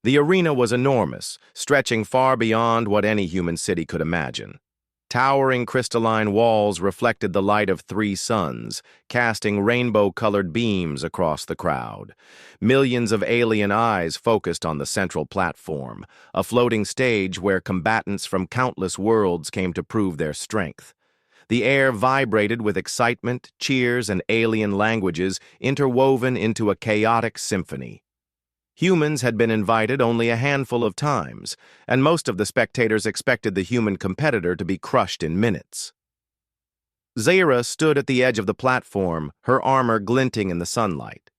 The arena was enormous, stretching far beyond what any human city could imagine. Towering crystalline walls reflected the light of 3 suns, casting rainbow-colored beams across the crowd. Millions of alien eyes focused on the central platform, a floating stage where combatants from countless worlds came to prove their strength. The air vibrated with excitement, cheers, and alien languages interwoven into a chaotic symphony. Humans had been invited only a handful of times, and most of the spectators expected the human competitor to be crushed in minutes. Zira stood at the edge of the platform, her armor glinting in the sunlight.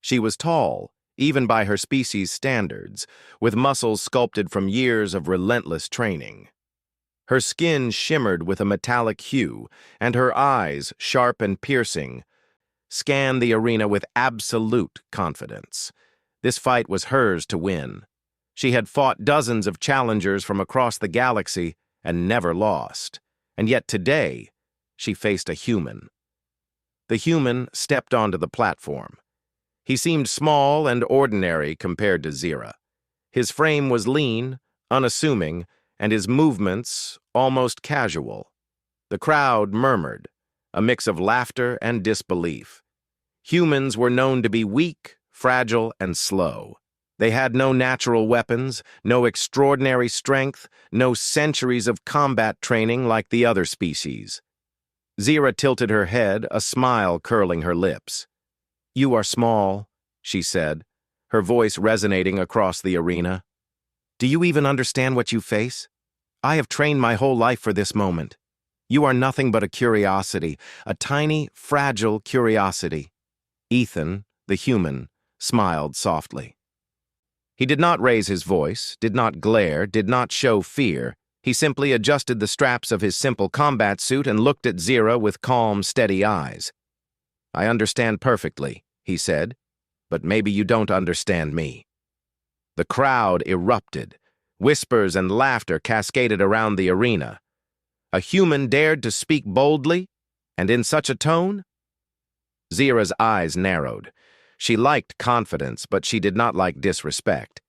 She was tall, even by her species' standards, with muscles sculpted from years of relentless training. Her skin shimmered with a metallic hue, and her eyes, sharp and piercing, scanned the arena with absolute confidence. This fight was hers to win. She had fought dozens of challengers from across the galaxy and never lost. And yet today, she faced a human. The human stepped onto the platform. He seemed small and ordinary compared to Zira. His frame was lean, unassuming, and his movements almost casual. The crowd murmured, a mix of laughter and disbelief. Humans were known to be weak, fragile, and slow. They had no natural weapons, no extraordinary strength, no centuries of combat training like the other species. Zira tilted her head, a smile curling her lips. "You are small," she said, her voice resonating across the arena. "Do you even understand what you face? I have trained my whole life for this moment. You are nothing but a curiosity, a tiny, fragile curiosity." Ethan, the human, smiled softly. He did not raise his voice, did not glare, did not show fear. He simply adjusted the straps of his simple combat suit and looked at Zira with calm, steady eyes. "I understand perfectly," he said, "but maybe you don't understand me." The crowd erupted. Whispers and laughter cascaded around the arena. A human dared to speak boldly, and in such a tone? Zira's eyes narrowed. She liked confidence, but she did not like disrespect.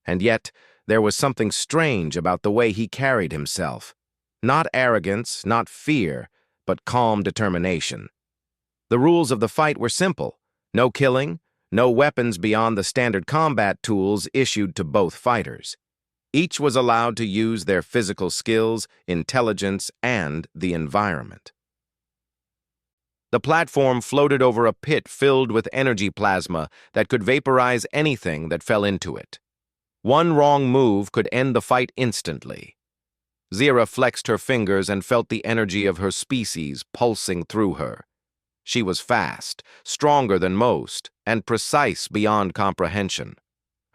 And yet, there was something strange about the way he carried himself. Not arrogance, not fear, but calm determination. The rules of the fight were simple. No killing, no weapons beyond the standard combat tools issued to both fighters. Each was allowed to use their physical skills, intelligence, and the environment. The platform floated over a pit filled with energy plasma that could vaporize anything that fell into it. One wrong move could end the fight instantly. Zira flexed her fingers and felt the energy of her species pulsing through her. She was fast, stronger than most, and precise beyond comprehension.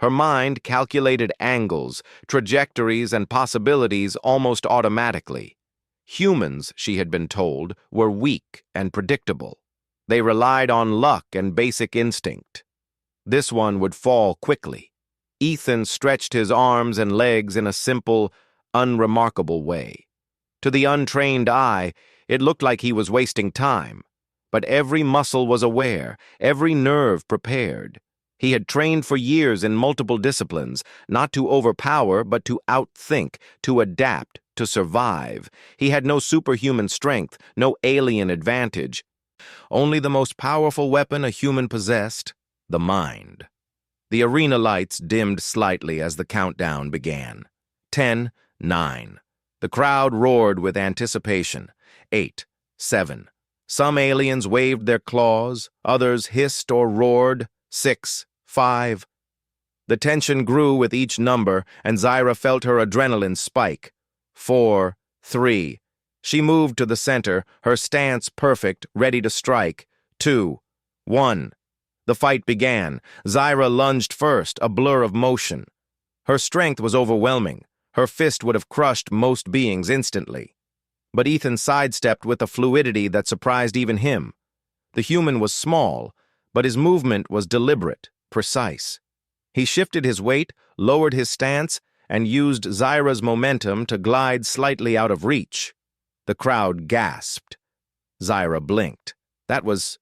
Her mind calculated angles, trajectories, and possibilities almost automatically. Humans, she had been told, were weak and predictable. They relied on luck and basic instinct. This one would fall quickly. Ethan stretched his arms and legs in a simple, unremarkable way. To the untrained eye, it looked like he was wasting time. But every muscle was aware, every nerve prepared. He had trained for years in multiple disciplines, not to overpower, but to outthink, to adapt, to survive. He had no superhuman strength, no alien advantage. Only the most powerful weapon a human possessed, the mind. The arena lights dimmed slightly as the countdown began. 10, 9. The crowd roared with anticipation. 8, 7. Some aliens waved their claws, others hissed or roared. 6, 5. The tension grew with each number, and Zira felt her adrenaline spike. 4, 3. She moved to the center, her stance perfect, ready to strike. 2, 1. The fight began. Zira lunged first, a blur of motion. Her strength was overwhelming. Her fist would have crushed most beings instantly. But Ethan sidestepped with a fluidity that surprised even him. The human was small, but his movement was deliberate, precise. He shifted his weight, lowered his stance, and used Zira's momentum to glide slightly out of reach. The crowd gasped. Zira blinked. That was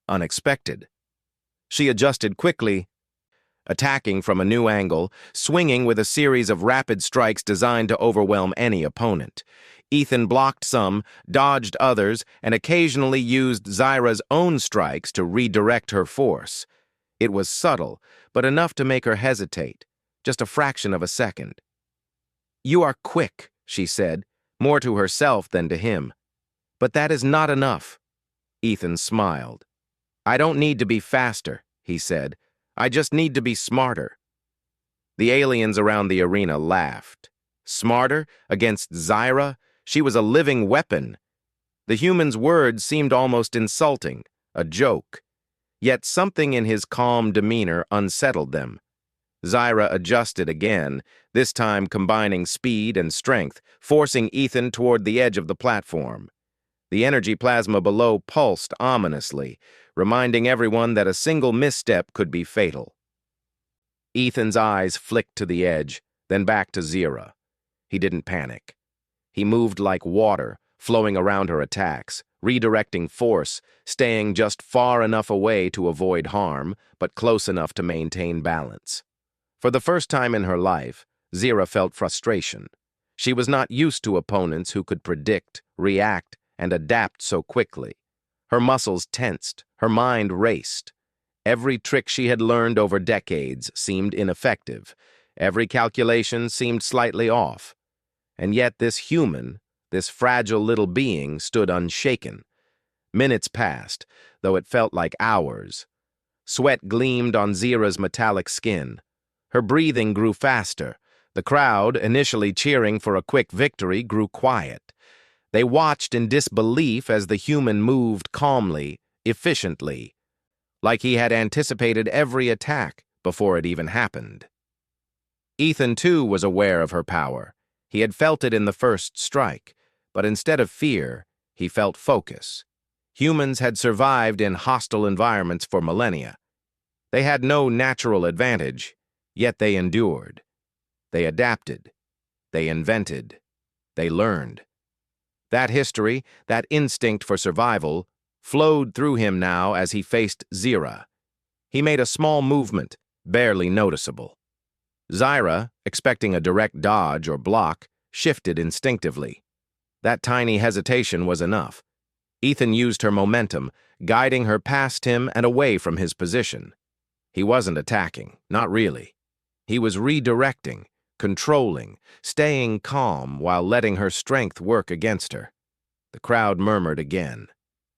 unexpected. She adjusted quickly. attacking from a new angle, swinging with a series of rapid strikes designed to overwhelm any opponent. Ethan blocked some, dodged others, and occasionally used Zyra's own strikes to redirect her force. It was subtle, but enough to make her hesitate, just a fraction of a second. "You are quick," she said, more to herself than to him. "But that is not enough." Ethan smiled. "I don't need to be faster," he said. "I just need to be smarter." The aliens around the arena laughed. Smarter? Against Zyra? She was a living weapon. The human's words seemed almost insulting, a joke. Yet something in his calm demeanor unsettled them. Zyra adjusted again, this time combining speed and strength, forcing Ethan toward the edge of the platform. The energy plasma below pulsed ominously, reminding everyone that a single misstep could be fatal. Ethan's eyes flicked to the edge, then back to Zyra. He didn't panic. He moved like water, flowing around her attacks, redirecting force, staying just far enough away to avoid harm, but close enough to maintain balance. For the first time in her life, Zyra felt frustration. She was not used to opponents who could predict, react, and adapt so quickly. Her muscles tensed, her mind raced. Every trick she had learned over decades seemed ineffective. Every calculation seemed slightly off. And yet this human, this fragile little being, stood unshaken. Minutes passed, though it felt like hours. Sweat gleamed on Zyra's metallic skin. Her breathing grew faster. The crowd, initially cheering for a quick victory, grew quiet. They watched in disbelief as the human moved calmly, efficiently, like he had anticipated every attack before it even happened. Ethan, too, was aware of her power. He had felt it in the first strike, but instead of fear, he felt focus. Humans had survived in hostile environments for millennia. They had no natural advantage, yet they endured. They adapted. They invented. They learned. That history, that instinct for survival, flowed through him now as he faced Zyra. He made a small movement, barely noticeable. Zyra, expecting a direct dodge or block, shifted instinctively. That tiny hesitation was enough. Ethan used her momentum, guiding her past him and away from his position. He wasn't attacking, not really. He was redirecting, controlling, staying calm while letting her strength work against her. The crowd murmured again.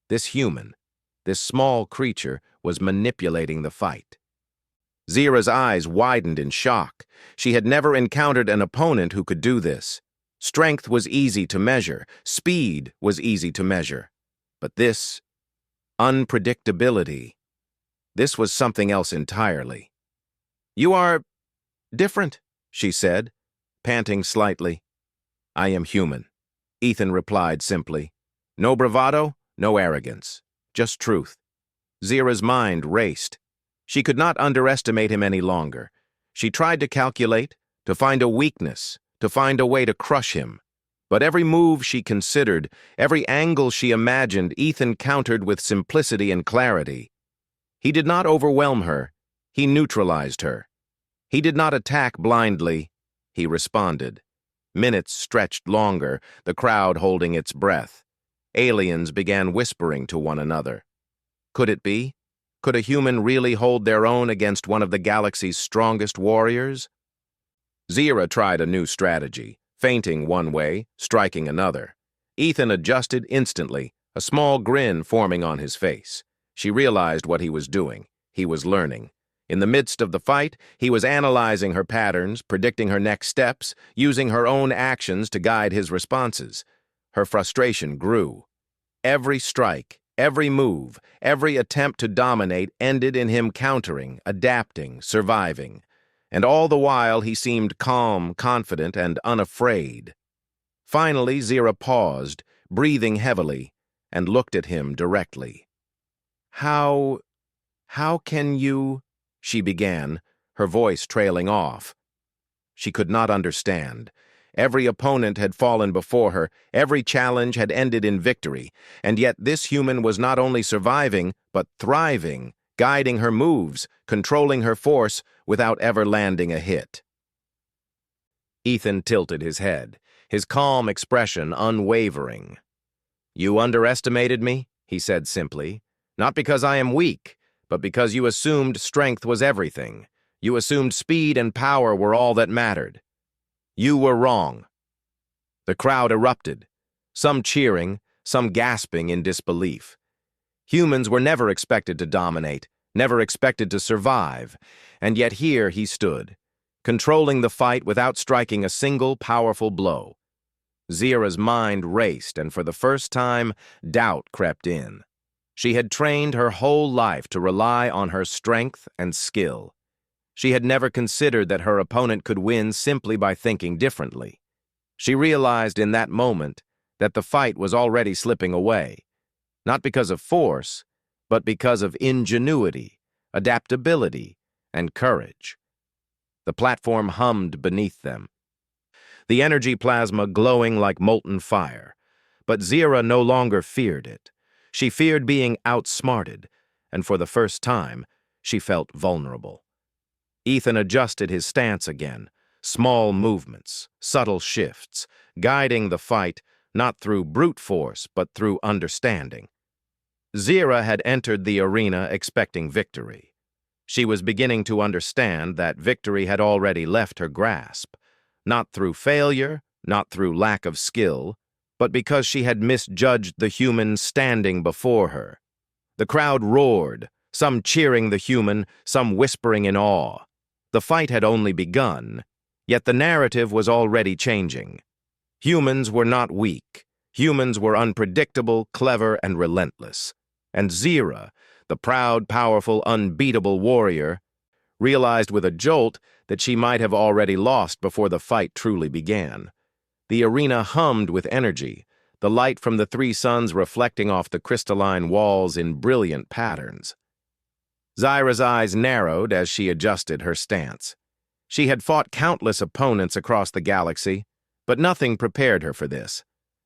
This human, this small creature, was manipulating the fight. Zyra's eyes widened in shock. She had never encountered an opponent who could do this. Strength was easy to measure. Speed was easy to measure. But this, unpredictability, this was something else entirely. "You are different," she said, panting slightly. "I am human," Ethan replied simply. "No bravado, no arrogance, just truth." Zyra's mind raced. She could not underestimate him any longer. She tried to calculate, to find a weakness, to find a way to crush him. But every move she considered, every angle she imagined, Ethan countered with simplicity and clarity. He did not overwhelm her. He neutralized her. He did not attack blindly. He responded. Minutes stretched longer, the crowd holding its breath. Aliens began whispering to one another. Could it be? Could a human really hold their own against one of the galaxy's strongest warriors? Zyra tried a new strategy, feinting one way, striking another. Ethan adjusted instantly, a small grin forming on his face. She realized what he was doing. He was learning. In the midst of the fight, he was analyzing her patterns, predicting her next steps, using her own actions to guide his responses. Her frustration grew. Every strike, every move, every attempt to dominate ended in him countering, adapting, surviving. And all the while he seemed calm, confident, and unafraid. Finally, Zyra paused, breathing heavily, and looked at him directly. How can you... she began, her voice trailing off. She could not understand. Every opponent had fallen before her, every challenge had ended in victory, and yet this human was not only surviving, but thriving, guiding her moves, controlling her force without ever landing a hit. Ethan tilted his head, his calm expression unwavering. "You underestimated me," he said simply. "Not because I am weak, but because you assumed strength was everything. You assumed speed and power were all that mattered. You were wrong." The crowd erupted, some cheering, some gasping in disbelief. Humans were never expected to dominate, never expected to survive, and yet here he stood, controlling the fight without striking a single powerful blow. Zira's mind raced, and for the first time, doubt crept in. She had trained her whole life to rely on her strength and skill. She had never considered that her opponent could win simply by thinking differently. She realized in that moment that the fight was already slipping away, not because of force, but because of ingenuity, adaptability, and courage. The platform hummed beneath them, the energy plasma glowing like molten fire. But Zira no longer feared it. She feared being outsmarted, and for the first time, she felt vulnerable. Ethan adjusted his stance again, small movements, subtle shifts, guiding the fight not through brute force but through understanding. Zira had entered the arena expecting victory. She was beginning to understand that victory had already left her grasp, not through failure, not through lack of skill, but because she had misjudged the human standing before her. The crowd roared, some cheering the human, some whispering in awe. The fight had only begun, yet the narrative was already changing. Humans were not weak. Humans were unpredictable, clever, and relentless. And Zira, the proud, powerful, unbeatable warrior, realized with a jolt that she might have already lost before the fight truly began. The arena hummed with energy, the light from the three suns reflecting off the crystalline walls in brilliant patterns. Zira's eyes narrowed as she adjusted her stance. She had fought countless opponents across the galaxy, but nothing prepared her for this.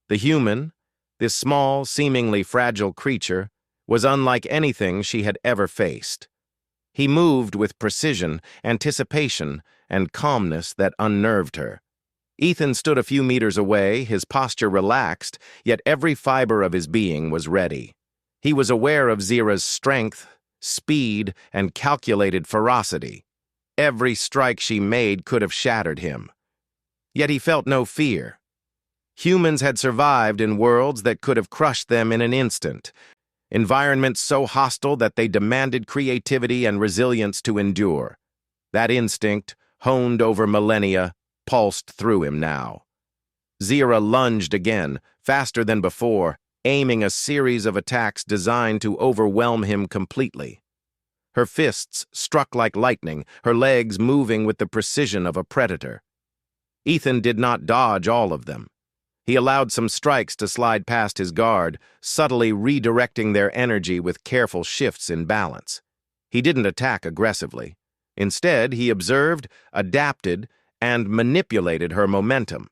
The human, this small, seemingly fragile creature, was unlike anything she had ever faced. He moved with precision, anticipation, and calmness that unnerved her. Ethan stood a few meters away, his posture relaxed, yet every fiber of his being was ready. He was aware of Zira's strength, speed, and calculated ferocity. Every strike she made could have shattered him. Yet he felt no fear. Humans had survived in worlds that could have crushed them in an instant, environments so hostile that they demanded creativity and resilience to endure. That instinct, honed over millennia, pulsed through him now. Zira lunged again, faster than before, aiming a series of attacks designed to overwhelm him completely. Her fists struck like lightning, her legs moving with the precision of a predator. Ethan did not dodge all of them. He allowed some strikes to slide past his guard, subtly redirecting their energy with careful shifts in balance. He didn't attack aggressively. Instead, he observed, adapted, and manipulated her momentum.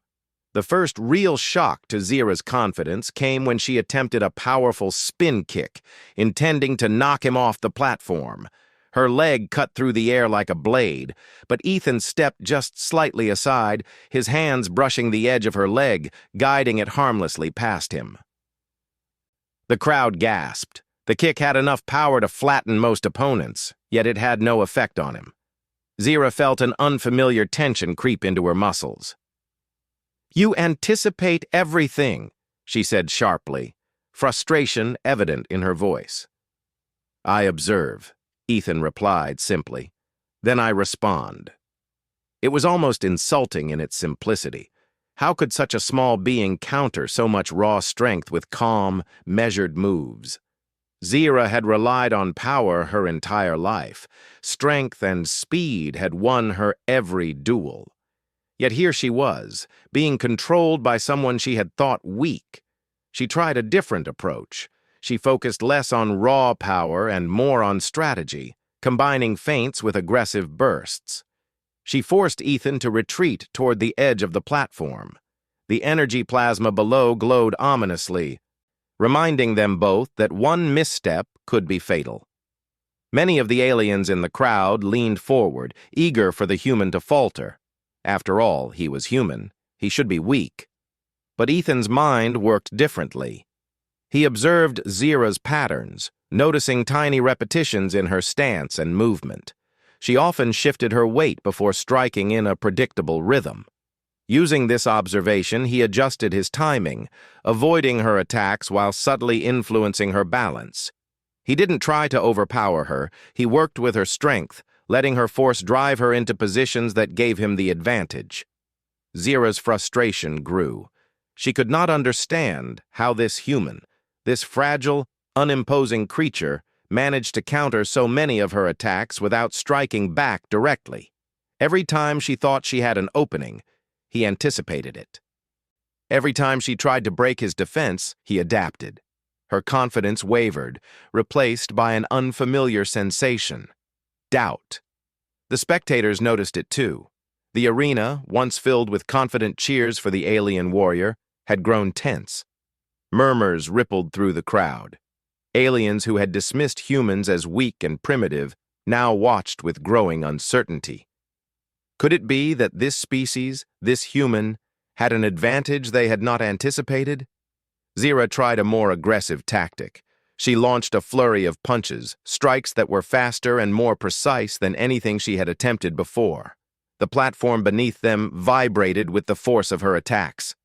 The first real shock to Zira's confidence came when she attempted a powerful spin kick, intending to knock him off the platform. Her leg cut through the air like a blade, but Ethan stepped just slightly aside, his hands brushing the edge of her leg, guiding it harmlessly past him. The crowd gasped. The kick had enough power to flatten most opponents, yet it had no effect on him. Zira felt an unfamiliar tension creep into her muscles. "You anticipate everything," she said sharply, frustration evident in her voice. "I observe," Ethan replied simply. "Then I respond." It was almost insulting in its simplicity. How could such a small being counter so much raw strength with calm, measured moves? Zira had relied on power her entire life. Strength and speed had won her every duel. Yet here she was, being controlled by someone she had thought weak. She tried a different approach. She focused less on raw power and more on strategy, combining feints with aggressive bursts. She forced Ethan to retreat toward the edge of the platform. The energy plasma below glowed ominously, reminding them both that one misstep could be fatal. Many of the aliens in the crowd leaned forward, eager for the human to falter. After all, he was human. He should be weak. But Ethan's mind worked differently. He observed Zira's patterns, noticing tiny repetitions in her stance and movement. She often shifted her weight before striking in a predictable rhythm. Using this observation, he adjusted his timing, avoiding her attacks while subtly influencing her balance. He didn't try to overpower her. He worked with her strength, letting her force drive her into positions that gave him the advantage. Zira's frustration grew. She could not understand how this human, this fragile, unimposing creature, managed to counter so many of her attacks without striking back directly. Every time she thought she had an opening, he anticipated it. Every time she tried to break his defense, he adapted. Her confidence wavered, replaced by an unfamiliar sensation: doubt. The spectators noticed it too. The arena, once filled with confident cheers for the alien warrior, had grown tense. Murmurs rippled through the crowd. Aliens who had dismissed humans as weak and primitive now watched with growing uncertainty. Could it be that this species, this human, had an advantage they had not anticipated? Zira tried a more aggressive tactic. She launched a flurry of punches, strikes that were faster and more precise than anything she had attempted before. The platform beneath them vibrated with the force of her attacks.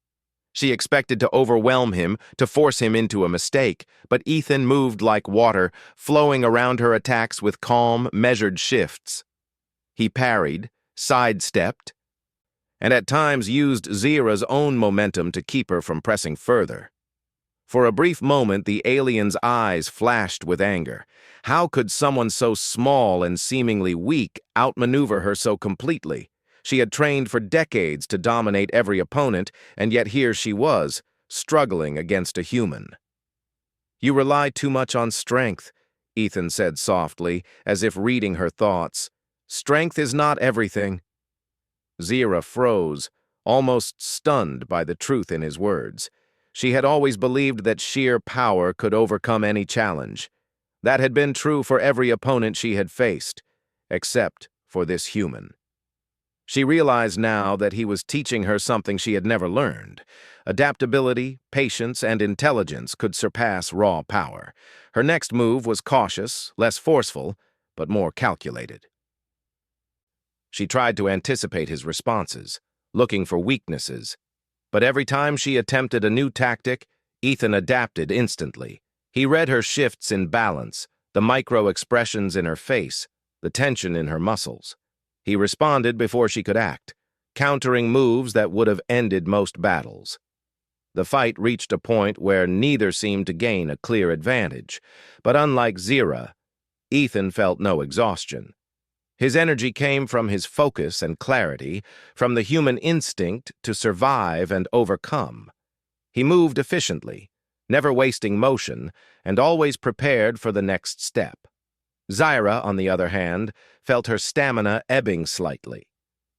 She expected to overwhelm him, to force him into a mistake, but Ethan moved like water, flowing around her attacks with calm, measured shifts. He parried, sidestepped, and at times used Zira's own momentum to keep her from pressing further. For a brief moment, the alien's eyes flashed with anger. How could someone so small and seemingly weak outmaneuver her so completely? She had trained for decades to dominate every opponent, and yet here she was, struggling against a human. "You rely too much on strength," Ethan said softly, as if reading her thoughts. "Strength is not everything." Zira froze, almost stunned by the truth in his words. She had always believed that sheer power could overcome any challenge. That had been true for every opponent she had faced, except for this human. She realized now that he was teaching her something she had never learned. Adaptability, patience, and intelligence could surpass raw power. Her next move was cautious, less forceful, but more calculated. She tried to anticipate his responses, looking for weaknesses. But every time she attempted a new tactic, Ethan adapted instantly. He read her shifts in balance, the micro-expressions in her face, the tension in her muscles. He responded before she could act, countering moves that would have ended most battles. The fight reached a point where neither seemed to gain a clear advantage, but unlike Zira, Ethan felt no exhaustion. His energy came from his focus and clarity, from the human instinct to survive and overcome. He moved efficiently, never wasting motion, and always prepared for the next step. Zira, on the other hand, felt her stamina ebbing slightly.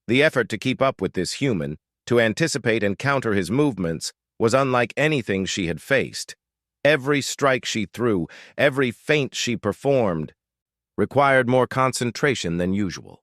The effort to keep up with this human, to anticipate and counter his movements, was unlike anything she had faced. Every strike she threw, every feint she performed, required more concentration than usual.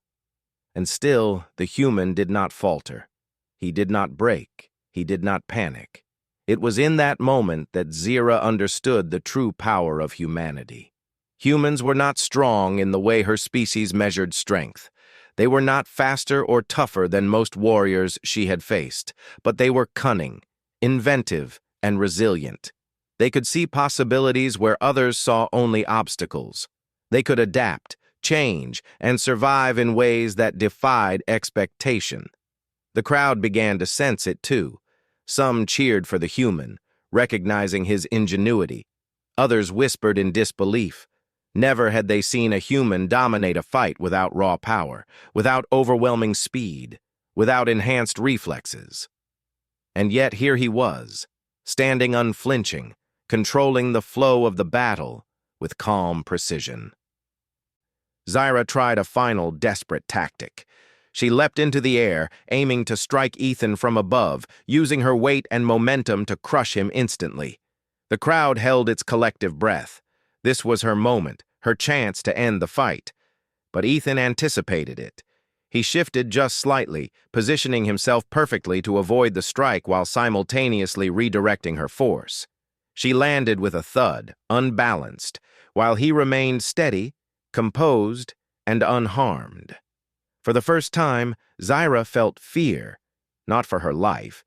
And still, the human did not falter. He did not break. He did not panic. It was in that moment that Zira understood the true power of humanity. Humans were not strong in the way her species measured strength. They were not faster or tougher than most warriors she had faced, but they were cunning, inventive, and resilient. They could see possibilities where others saw only obstacles. They could adapt, change, and survive in ways that defied expectation. The crowd began to sense it too. Some cheered for the human, recognizing his ingenuity. Others whispered in disbelief. Never had they seen a human dominate a fight without raw power, without overwhelming speed, without enhanced reflexes. And yet here he was, standing unflinching, controlling the flow of the battle with calm precision. Zira tried a final desperate tactic. She leapt into the air, aiming to strike Ethan from above, using her weight and momentum to crush him instantly. The crowd held its collective breath. This was her moment, her chance to end the fight. But Ethan anticipated it. He shifted just slightly, positioning himself perfectly to avoid the strike while simultaneously redirecting her force. She landed with a thud, unbalanced, while he remained steady, composed, and unharmed. For the first time, Zyra felt fear, not for her life,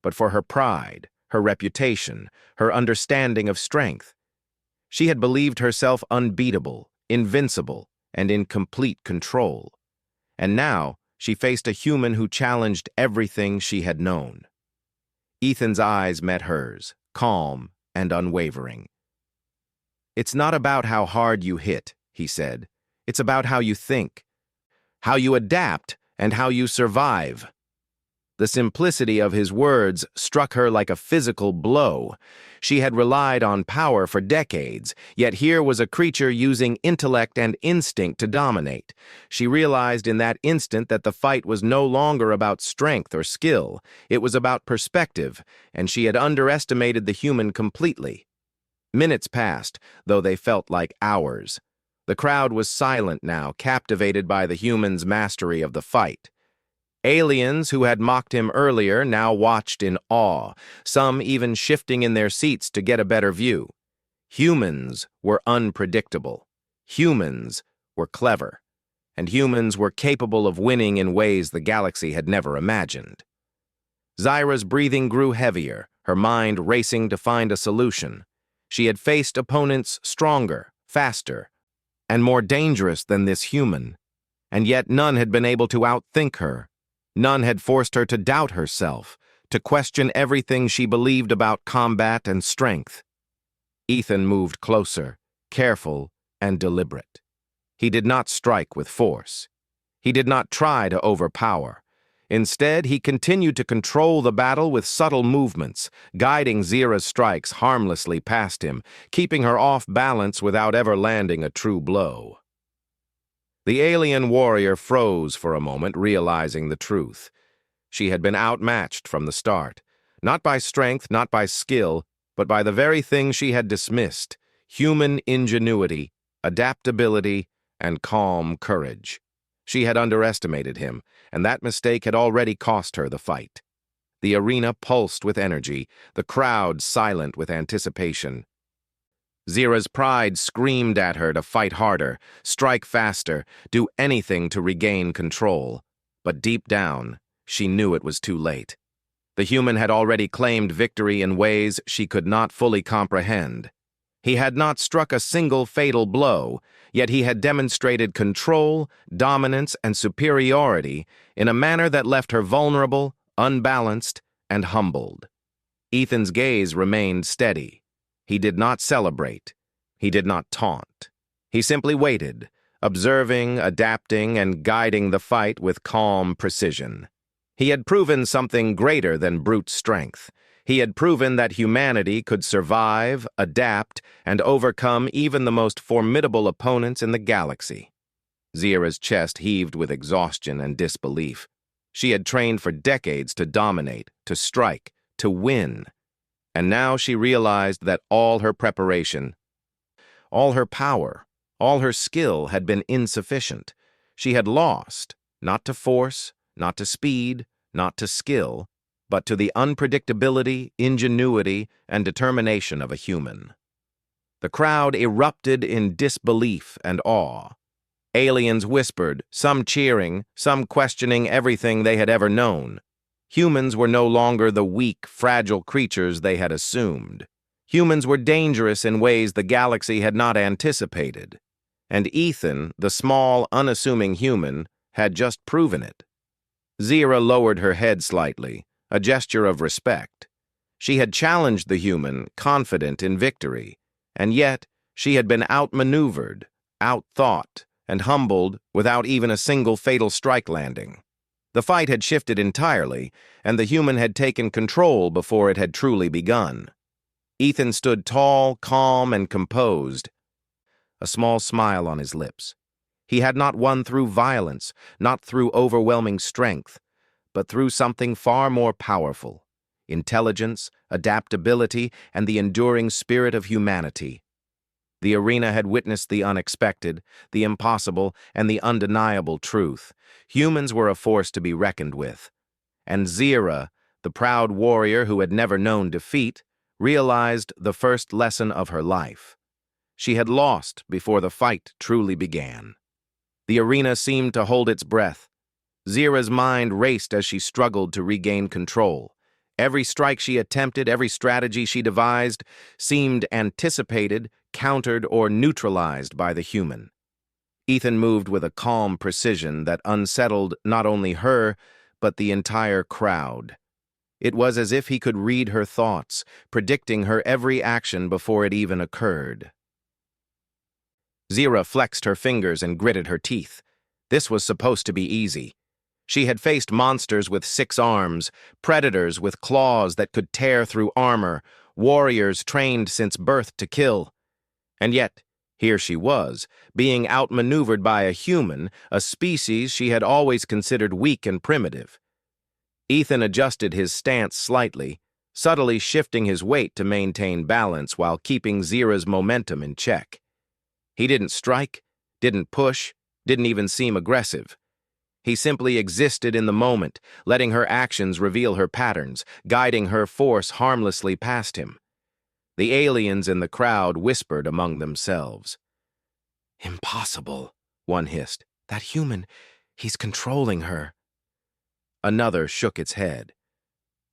but for her pride, her reputation, her understanding of strength. She had believed herself unbeatable, invincible, and in complete control. And now she faced a human who challenged everything she had known. Ethan's eyes met hers, calm and unwavering. "It's not about how hard you hit," he said. "It's about how you think, how you adapt, and how you survive." The simplicity of his words struck her like a physical blow. She had relied on power for decades, yet here was a creature using intellect and instinct to dominate. She realized in that instant that the fight was no longer about strength or skill. It was about perspective, and she had underestimated the human completely. Minutes passed, though they felt like hours. The crowd was silent now, captivated by the human's mastery of the fight. Aliens who had mocked him earlier now watched in awe, some even shifting in their seats to get a better view. Humans were unpredictable. Humans were clever. And humans were capable of winning in ways the galaxy had never imagined. Zyra's breathing grew heavier, her mind racing to find a solution. She had faced opponents stronger, faster, and more dangerous than this human, and yet none had been able to outthink her. None had forced her to doubt herself, to question everything she believed about combat and strength. Ethan moved closer, careful and deliberate. He did not strike with force. He did not try to overpower. Instead, he continued to control the battle with subtle movements, guiding Zyra's strikes harmlessly past him, keeping her off balance without ever landing a true blow. The alien warrior froze for a moment, realizing the truth. She had been outmatched from the start, not by strength, not by skill, but by the very thing she had dismissed: human ingenuity, adaptability, and calm courage. She had underestimated him, and that mistake had already cost her the fight. The arena pulsed with energy, the crowd silent with anticipation. Zyra's pride screamed at her to fight harder, strike faster, do anything to regain control. But deep down, she knew it was too late. The human had already claimed victory in ways she could not fully comprehend. He had not struck a single fatal blow, yet he had demonstrated control, dominance, and superiority in a manner that left her vulnerable, unbalanced, and humbled. Ethan's gaze remained steady. He did not celebrate. He did not taunt. He simply waited, observing, adapting, and guiding the fight with calm precision. He had proven something greater than brute strength. He had proven that humanity could survive, adapt, and overcome even the most formidable opponents in the galaxy. Zyra's chest heaved with exhaustion and disbelief. She had trained for decades to dominate, to strike, to win. And now she realized that all her preparation, all her power, all her skill had been insufficient. She had lost, not to force, not to speed, not to skill, but to the unpredictability, ingenuity, and determination of a human. The crowd erupted in disbelief and awe. Aliens whispered, some cheering, some questioning everything they had ever known. Humans were no longer the weak, fragile creatures they had assumed. Humans were dangerous in ways the galaxy had not anticipated. And Ethan, the small, unassuming human, had just proven it. Zyra lowered her head slightly, a gesture of respect. She had challenged the human, confident in victory, and yet she had been outmaneuvered, outthought, and humbled without even a single fatal strike landing. The fight had shifted entirely, and the human had taken control before it had truly begun. Ethan stood tall, calm, and composed, a small smile on his lips. He had not won through violence, not through overwhelming strength, but through something far more powerful: intelligence, adaptability, and the enduring spirit of humanity. The arena had witnessed the unexpected, the impossible, and the undeniable truth. Humans were a force to be reckoned with. And Zira, the proud warrior who had never known defeat, realized the first lesson of her life. She had lost before the fight truly began. The arena seemed to hold its breath. Zira's mind raced as she struggled to regain control. Every strike she attempted, every strategy she devised, seemed anticipated, countered, or neutralized by the human. Ethan moved with a calm precision that unsettled not only her, but the entire crowd. It was as if he could read her thoughts, predicting her every action before it even occurred. Zira flexed her fingers and gritted her teeth. This was supposed to be easy. She had faced monsters with 6 arms, predators with claws that could tear through armor, warriors trained since birth to kill. And yet, here she was, being outmaneuvered by a human, a species she had always considered weak and primitive. Ethan adjusted his stance slightly, subtly shifting his weight to maintain balance while keeping Zira's momentum in check. He didn't strike, didn't push, didn't even seem aggressive. He simply existed in the moment, letting her actions reveal her patterns, guiding her force harmlessly past him. The aliens in the crowd whispered among themselves. "Impossible," one hissed. "That human, he's controlling her." Another shook its head.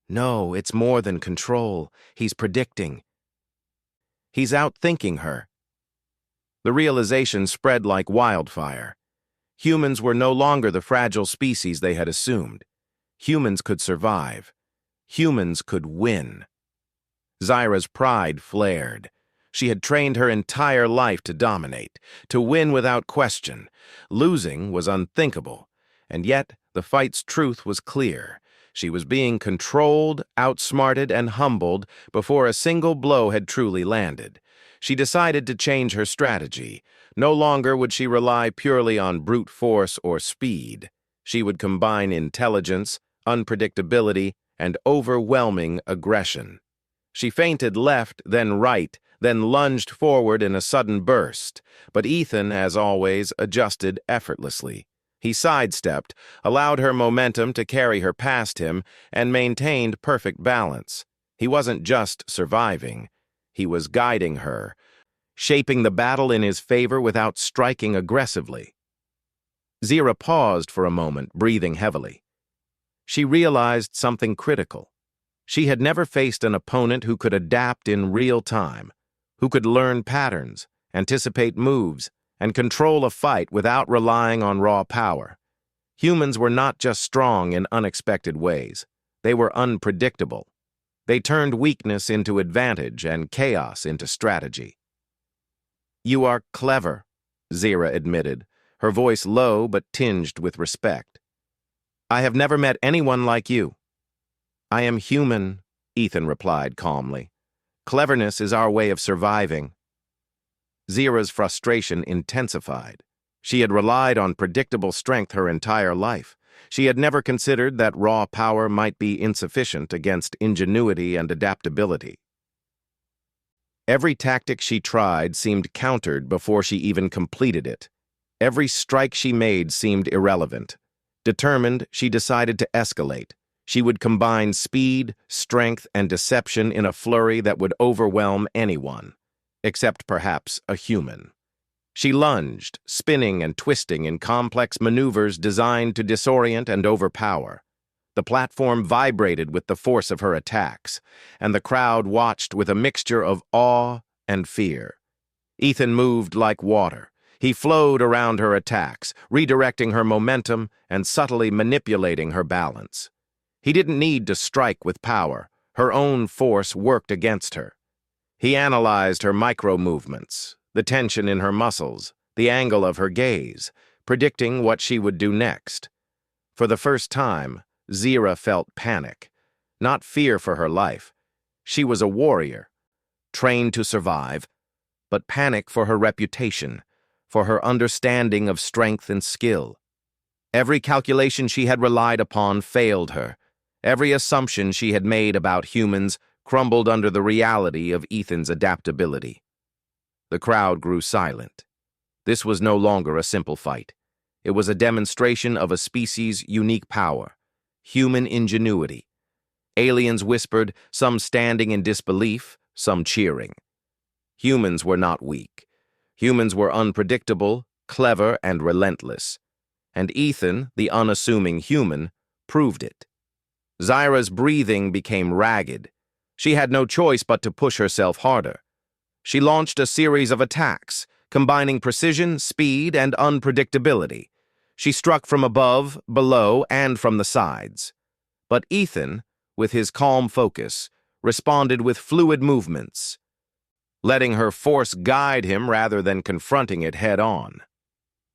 "No, it's more than control. He's predicting. He's outthinking her." The realization spread like wildfire. Humans were no longer the fragile species they had assumed. Humans could survive. Humans could win. Zira's pride flared. She had trained her entire life to dominate, to win without question. Losing was unthinkable, and yet the fight's truth was clear. She was being controlled, outsmarted, and humbled before a single blow had truly landed. She decided to change her strategy. No longer would she rely purely on brute force or speed. She would combine intelligence, unpredictability, and overwhelming aggression. She feinted left, then right, then lunged forward in a sudden burst. But Ethan, as always, adjusted effortlessly. He sidestepped, allowed her momentum to carry her past him, and maintained perfect balance. He wasn't just surviving. He was guiding her, shaping the battle in his favor without striking aggressively. Zira paused for a moment, breathing heavily. She realized something critical. She had never faced an opponent who could adapt in real time, who could learn patterns, anticipate moves, and control a fight without relying on raw power. Humans were not just strong in unexpected ways. They were unpredictable. They turned weakness into advantage and chaos into strategy. "You are clever," Zira admitted, her voice low but tinged with respect. "I have never met anyone like you." "I am human," Ethan replied calmly. "Cleverness is our way of surviving." Zira's frustration intensified. She had relied on predictable strength her entire life. She had never considered that raw power might be insufficient against ingenuity and adaptability. Every tactic she tried seemed countered before she even completed it. Every strike she made seemed irrelevant. Determined, she decided to escalate. She would combine speed, strength, and deception in a flurry that would overwhelm anyone, except perhaps a human. She lunged, spinning and twisting in complex maneuvers designed to disorient and overpower. The platform vibrated with the force of her attacks, and the crowd watched with a mixture of awe and fear. Ethan moved like water. He flowed around her attacks, redirecting her momentum and subtly manipulating her balance. He didn't need to strike with power. Her own force worked against her. He analyzed her micro-movements, the tension in her muscles, the angle of her gaze, predicting what she would do next. For the first time, Zira felt panic, not fear for her life. She was a warrior, trained to survive, but panic for her reputation, for her understanding of strength and skill. Every calculation she had relied upon failed her. Every assumption she had made about humans crumbled under the reality of Ethan's adaptability. The crowd grew silent. This was no longer a simple fight. It was a demonstration of a species' unique power, human ingenuity. Aliens whispered, some standing in disbelief, some cheering. Humans were not weak. Humans were unpredictable, clever, and relentless. And Ethan, the unassuming human, proved it. Zyra's breathing became ragged. She had no choice but to push herself harder. She launched a series of attacks, combining precision, speed, and unpredictability. She struck from above, below, and from the sides. But Ethan, with his calm focus, responded with fluid movements, letting her force guide him rather than confronting it head-on.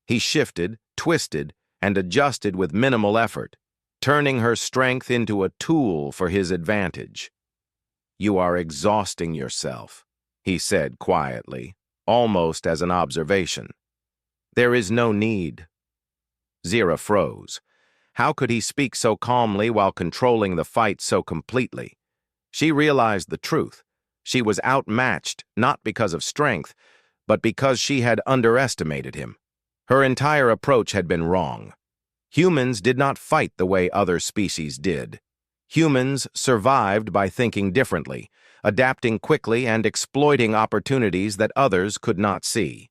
He shifted, twisted, and adjusted with minimal effort, turning her strength into a tool for his advantage. "You are exhausting yourself," he said quietly, almost as an observation. "There is no need." Zyra froze. How could he speak so calmly while controlling the fight so completely? She realized the truth. She was outmatched not because of strength, but because she had underestimated him. Her entire approach had been wrong. Humans did not fight the way other species did. Humans survived by thinking differently, adapting quickly and exploiting opportunities that others could not see.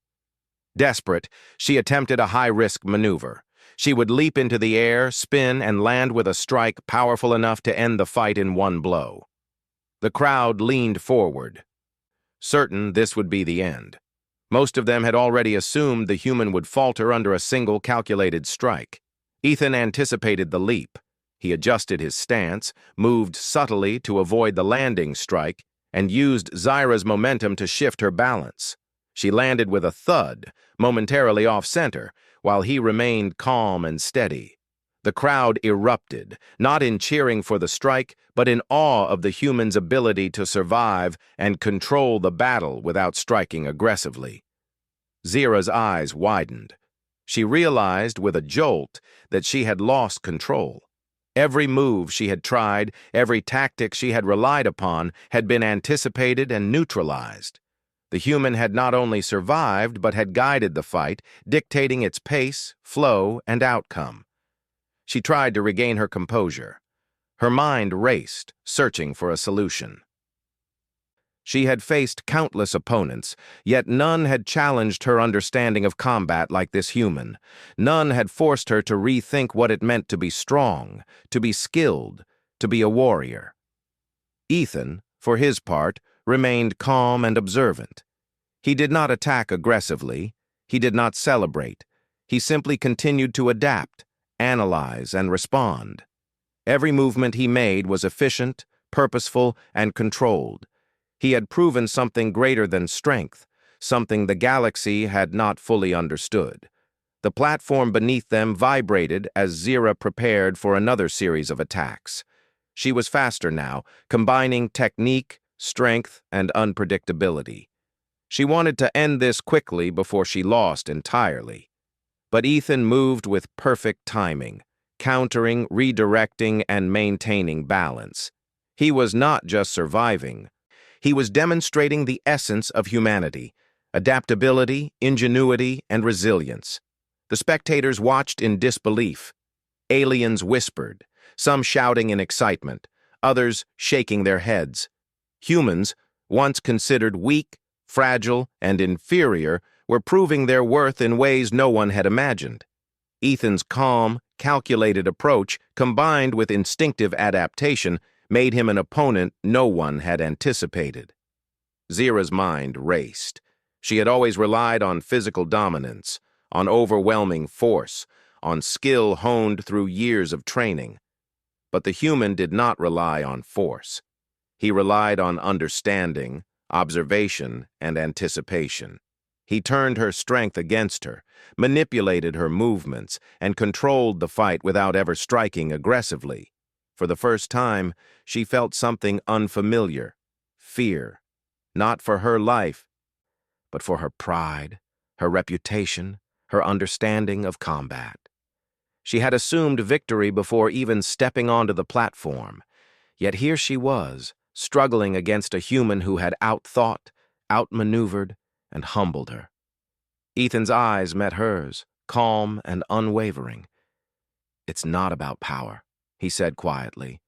Desperate, she attempted a high-risk maneuver. She would leap into the air, spin, and land with a strike powerful enough to end the fight in one blow. The crowd leaned forward, certain this would be the end. Most of them had already assumed the human would falter under a single calculated strike. Ethan anticipated the leap. He adjusted his stance, moved subtly to avoid the landing strike, and used Zyra's momentum to shift her balance. She landed with a thud, momentarily off-center, while he remained calm and steady. The crowd erupted, not in cheering for the strike, but in awe of the human's ability to survive and control the battle without striking aggressively. Zyra's eyes widened. She realized with a jolt that she had lost control. Every move she had tried, every tactic she had relied upon, had been anticipated and neutralized. The human had not only survived, but had guided the fight, dictating its pace, flow, and outcome. She tried to regain her composure. Her mind raced, searching for a solution. She had faced countless opponents, yet none had challenged her understanding of combat like this human. None had forced her to rethink what it meant to be strong, to be skilled, to be a warrior. Ethan, for his part, remained calm and observant. He did not attack aggressively. He did not celebrate. He simply continued to adapt, analyze, and respond. Every movement he made was efficient, purposeful, and controlled. He had proven something greater than strength, something the galaxy had not fully understood. The platform beneath them vibrated as Zyra prepared for another series of attacks. She was faster now, combining technique, strength, and unpredictability. She wanted to end this quickly before she lost entirely. But Ethan moved with perfect timing, countering, redirecting, and maintaining balance. He was not just surviving. He was demonstrating the essence of humanity: adaptability, ingenuity, and resilience. The spectators watched in disbelief. Aliens whispered, some shouting in excitement, others shaking their heads. Humans, once considered weak, fragile, and inferior, were proving their worth in ways no one had imagined. Ethan's calm, calculated approach, combined with instinctive adaptation, made him an opponent no one had anticipated. Zyra's mind raced. She had always relied on physical dominance, on overwhelming force, on skill honed through years of training. But the human did not rely on force. He relied on understanding, observation, and anticipation. He turned her strength against her, manipulated her movements, and controlled the fight without ever striking aggressively. For the first time, she felt something unfamiliar: fear, not for her life, but for her pride, her reputation, her understanding of combat. She had assumed victory before even stepping onto the platform, yet here she was, struggling against a human who had outthought, outmaneuvered, and humbled her. Ethan's eyes met hers, calm and unwavering. "It's not about power," he said quietly.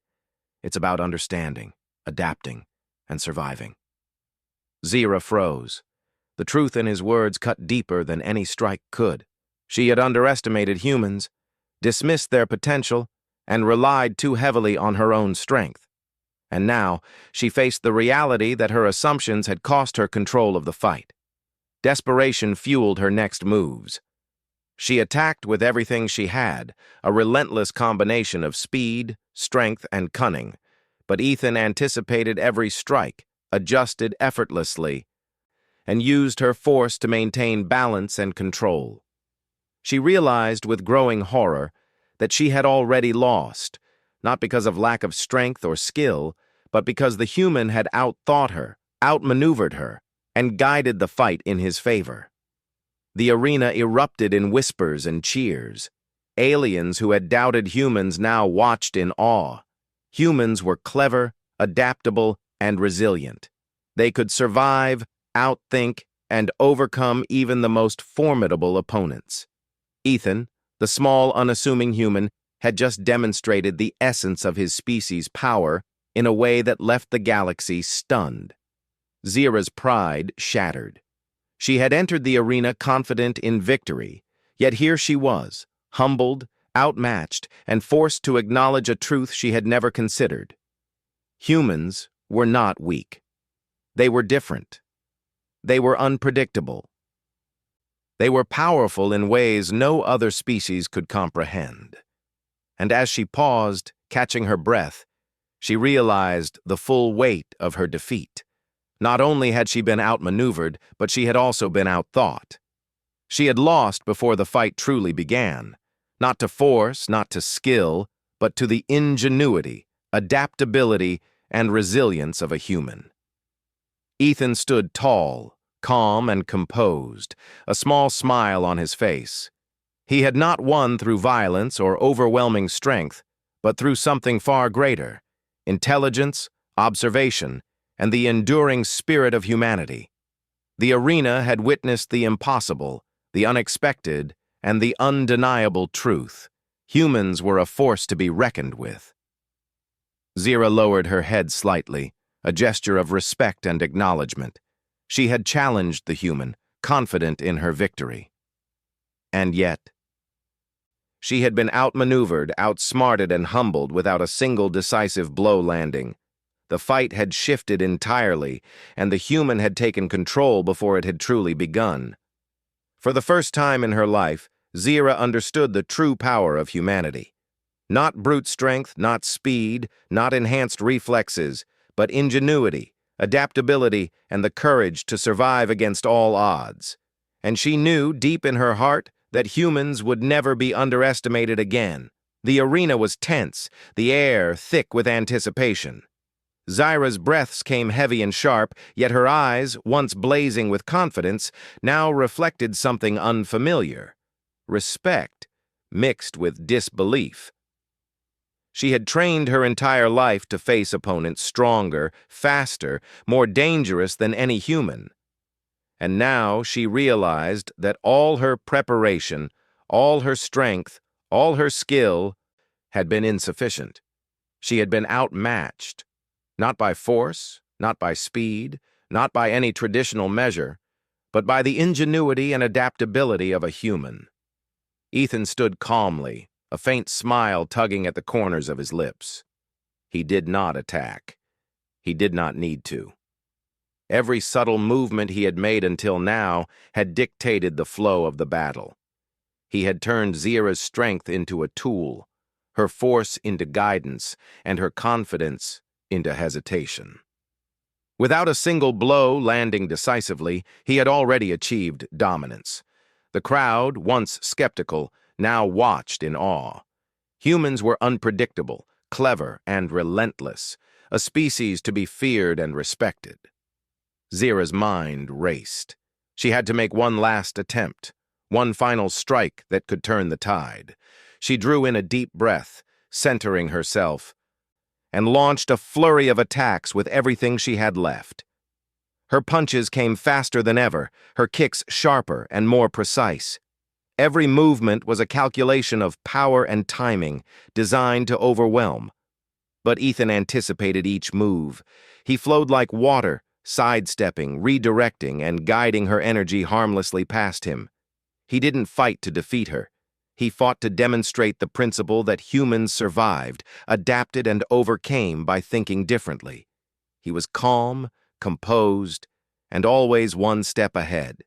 "It's about understanding, adapting, and surviving." Zira froze. The truth in his words cut deeper than any strike could. She had underestimated humans, dismissed their potential, and relied too heavily on her own strength. And now, she faced the reality that her assumptions had cost her control of the fight. Desperation fueled her next moves. She attacked with everything she had, a relentless combination of speed, strength, and cunning. But Ethan anticipated every strike, adjusted effortlessly, and used her force to maintain balance and control. She realized with growing horror that she had already lost, not because of lack of strength or skill, but because the human had outthought her, outmaneuvered her, and guided the fight in his favor. The arena erupted in whispers and cheers. Aliens who had doubted humans now watched in awe. Humans were clever, adaptable, and resilient. They could survive, outthink, and overcome even the most formidable opponents. Ethan, the small, unassuming human, had just demonstrated the essence of his species' power in a way that left the galaxy stunned. Zira's pride shattered. She had entered the arena confident in victory, yet here she was, humbled, outmatched, and forced to acknowledge a truth she had never considered. Humans were not weak. They were different. They were unpredictable. They were powerful in ways no other species could comprehend. And as she paused, catching her breath, she realized the full weight of her defeat. Not only had she been outmaneuvered, but she had also been outthought. She had lost before the fight truly began, not to force, not to skill, but to the ingenuity, adaptability, and resilience of a human. Ethan stood tall, calm, and composed, a small smile on his face. He had not won through violence or overwhelming strength, but through something far greater: intelligence, observation, and the enduring spirit of humanity. The arena had witnessed the impossible, the unexpected, and the undeniable truth. Humans were a force to be reckoned with. Zira lowered her head slightly, a gesture of respect and acknowledgement. She had challenged the human, confident in her victory. And yet, she had been outmaneuvered, outsmarted, and humbled without a single decisive blow landing. The fight had shifted entirely, and the human had taken control before it had truly begun. For the first time in her life, Zira understood the true power of humanity. Not brute strength, not speed, not enhanced reflexes, but ingenuity, adaptability, and the courage to survive against all odds. And she knew, deep in her heart, that humans would never be underestimated again. The arena was tense, the air thick with anticipation. Zira's breaths came heavy and sharp, yet her eyes, once blazing with confidence, now reflected something unfamiliar: respect, mixed with disbelief. She had trained her entire life to face opponents stronger, faster, more dangerous than any human. And now she realized that all her preparation, all her strength, all her skill had been insufficient. She had been outmatched, not by force, not by speed, not by any traditional measure, but by the ingenuity and adaptability of a human. Ethan stood calmly, a faint smile tugging at the corners of his lips. He did not attack. He did not need to. Every subtle movement he had made until now had dictated the flow of the battle. He had turned Zira's strength into a tool, her force into guidance, and her confidence into hesitation. Without a single blow landing decisively, he had already achieved dominance. The crowd, once skeptical, now watched in awe. Humans were unpredictable, clever, and relentless, a species to be feared and respected. Zira's mind raced. She had to make one last attempt, one final strike that could turn the tide. She drew in a deep breath, centering herself, and launched a flurry of attacks with everything she had left. Her punches came faster than ever, her kicks sharper and more precise. Every movement was a calculation of power and timing, designed to overwhelm. But Ethan anticipated each move. He flowed like water, sidestepping, redirecting, and guiding her energy harmlessly past him. He didn't fight to defeat her. He fought to demonstrate the principle that humans survived, adapted, and overcame by thinking differently. He was calm, composed, and always one step ahead.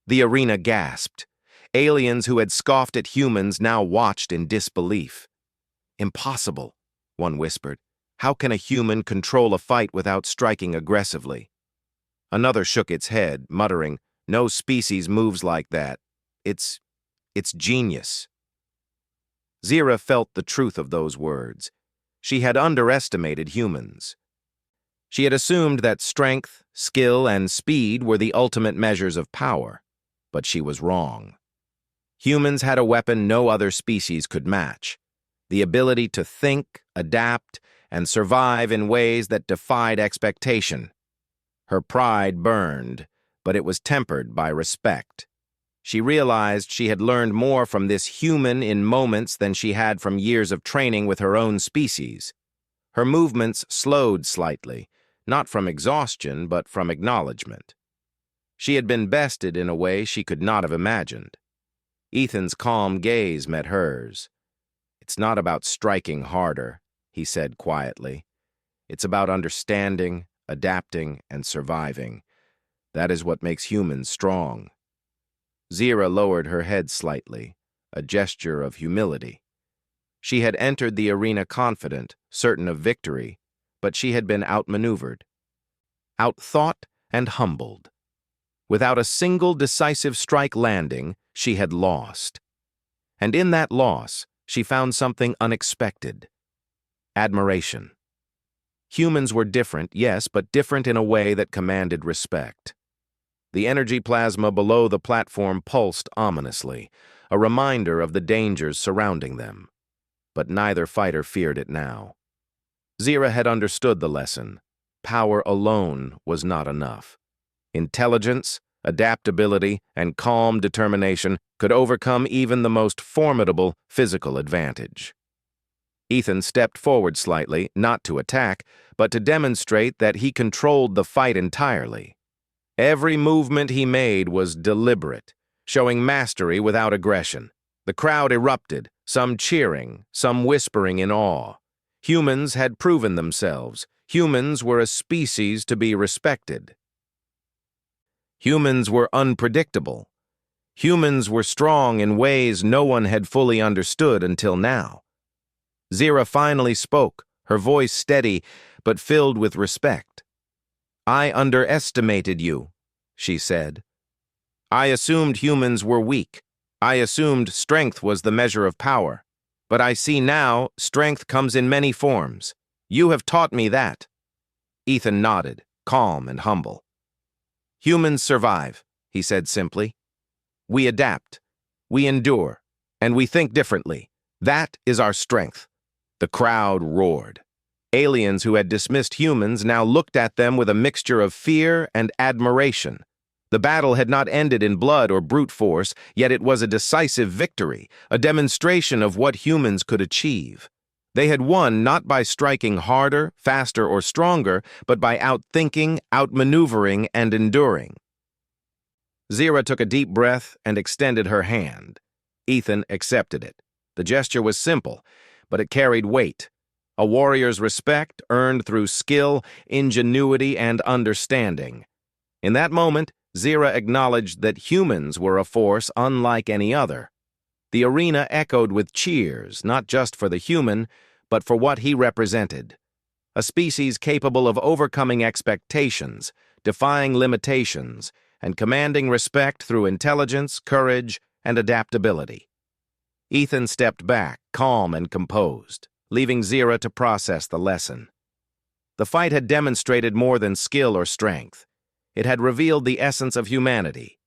The arena gasped. Aliens who had scoffed at humans now watched in disbelief. "Impossible," one whispered. "How can a human control a fight without striking aggressively?" Another shook its head, muttering, "No species moves like that. It's genius." Zira felt the truth of those words. She had underestimated humans. She had assumed that strength, skill, and speed were the ultimate measures of power, but she was wrong. Humans had a weapon no other species could match: the ability to think, adapt, and survive in ways that defied expectation. Her pride burned, but it was tempered by respect. She realized she had learned more from this human in moments than she had from years of training with her own species. Her movements slowed slightly, not from exhaustion, but from acknowledgement. She had been bested in a way she could not have imagined. Ethan's calm gaze met hers. "It's not about striking harder," he said quietly. "It's about understanding, adapting, and surviving. That is what makes humans strong." Zira lowered her head slightly, a gesture of humility. She had entered the arena confident, certain of victory, but she had been outmaneuvered, outthought, and humbled. Without a single decisive strike landing, she had lost. And in that loss, she found something unexpected: admiration. Humans were different, yes, but different in a way that commanded respect. The energy plasma below the platform pulsed ominously, a reminder of the dangers surrounding them. But neither fighter feared it now. Zira had understood the lesson. Power alone was not enough. Intelligence, adaptability, and calm determination could overcome even the most formidable physical advantage. Ethan stepped forward slightly, not to attack, but to demonstrate that he controlled the fight entirely. Every movement he made was deliberate, showing mastery without aggression. The crowd erupted, some cheering, some whispering in awe. Humans had proven themselves. Humans were a species to be respected. Humans were unpredictable. Humans were strong in ways no one had fully understood until now. Zira finally spoke, her voice steady but filled with respect. "I underestimated you," she said. "I assumed humans were weak. I assumed strength was the measure of power. But I see now strength comes in many forms. You have taught me that." Ethan nodded, calm and humble. "Humans survive," he said simply. "We adapt, we endure, and we think differently. That is our strength." The crowd roared. Aliens who had dismissed humans now looked at them with a mixture of fear and admiration. The battle had not ended in blood or brute force, yet it was a decisive victory, a demonstration of what humans could achieve. They had won not by striking harder, faster, or stronger, but by outthinking, outmaneuvering, and enduring. Zira took a deep breath and extended her hand. Ethan accepted it. The gesture was simple, but it carried weight. A warrior's respect earned through skill, ingenuity, and understanding. In that moment, Zira acknowledged that humans were a force unlike any other. The arena echoed with cheers, not just for the human, but for what he represented. A species capable of overcoming expectations, defying limitations, and commanding respect through intelligence, courage, and adaptability. Ethan stepped back, calm and composed, leaving Zira to process the lesson. The fight had demonstrated more than skill or strength. It had revealed the essence of humanity.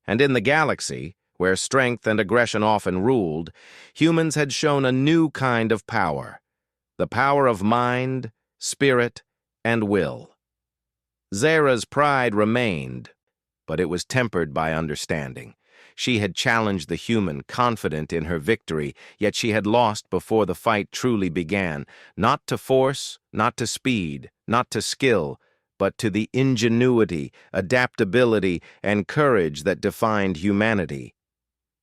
And in the galaxy, where strength and aggression often ruled, humans had shown a new kind of power: the power of mind, spirit, and will. Zara's pride remained, but it was tempered by understanding. She had challenged the human, confident in her victory, yet she had lost before the fight truly began, not to force, not to speed, not to skill, but to the ingenuity, adaptability, and courage that defined humanity.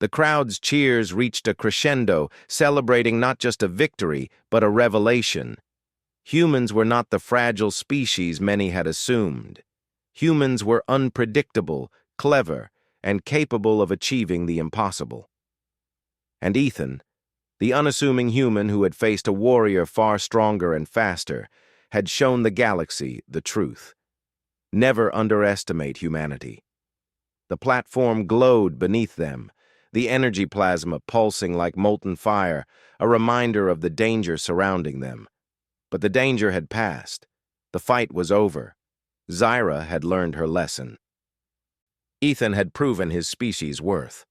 The crowd's cheers reached a crescendo, celebrating not just a victory, but a revelation. Humans were not the fragile species many had assumed. Humans were unpredictable, clever, and capable of achieving the impossible. And Ethan, the unassuming human who had faced a warrior far stronger and faster, had shown the galaxy the truth. Never underestimate humanity. The platform glowed beneath them, the energy plasma pulsing like molten fire, a reminder of the danger surrounding them. But the danger had passed. The fight was over. Zara had learned her lesson. Ethan had proven his species' worth.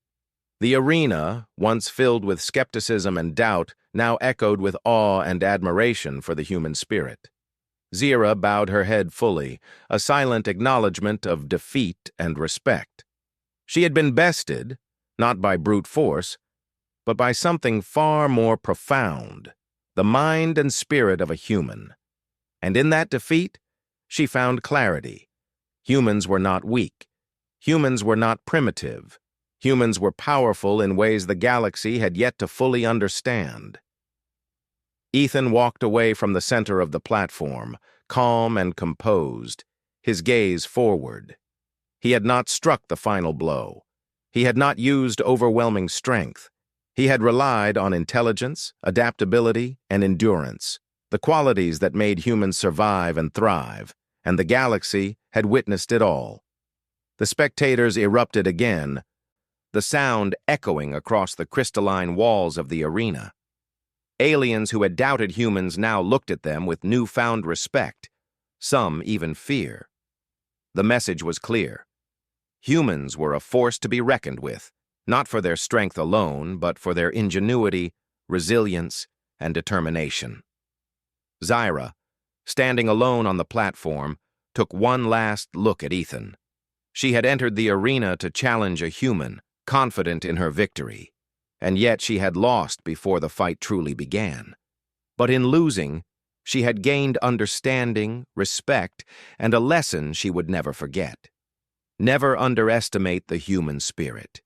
The arena, once filled with skepticism and doubt, now echoed with awe and admiration for the human spirit. Zara bowed her head fully, a silent acknowledgement of defeat and respect. She had been bested, not by brute force, but by something far more profound, the mind and spirit of a human. And in that defeat, she found clarity. Humans were not weak. Humans were not primitive. Humans were powerful in ways the galaxy had yet to fully understand. Ethan walked away from the center of the platform, calm and composed, his gaze forward. He had not struck the final blow. He had not used overwhelming strength. He had relied on intelligence, adaptability, and endurance, the qualities that made humans survive and thrive, and the galaxy had witnessed it all. The spectators erupted again, the sound echoing across the crystalline walls of the arena. Aliens who had doubted humans now looked at them with newfound respect, some even fear. The message was clear. Humans were a force to be reckoned with, not for their strength alone, but for their ingenuity, resilience, and determination. Zara, standing alone on the platform, took one last look at Ethan. She had entered the arena to challenge a human, confident in her victory, and yet she had lost before the fight truly began. But in losing, she had gained understanding, respect, and a lesson she would never forget. Never underestimate the human spirit.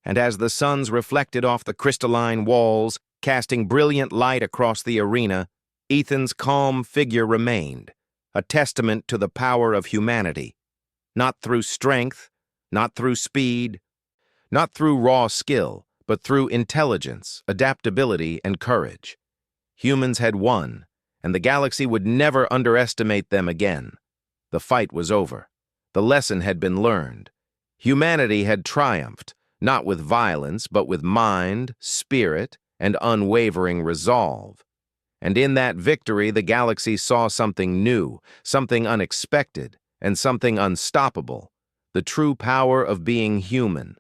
And as the suns reflected off the crystalline walls, casting brilliant light across the arena, Ethan's calm figure remained, a testament to the power of humanity. Not through strength, not through speed, not through raw skill, but through intelligence, adaptability, and courage. Humans had won, and the galaxy would never underestimate them again. The fight was over. The lesson had been learned. Humanity had triumphed, not with violence, but with mind, spirit, and unwavering resolve. And in that victory, the galaxy saw something new, something unexpected, and something unstoppable, the true power of being human.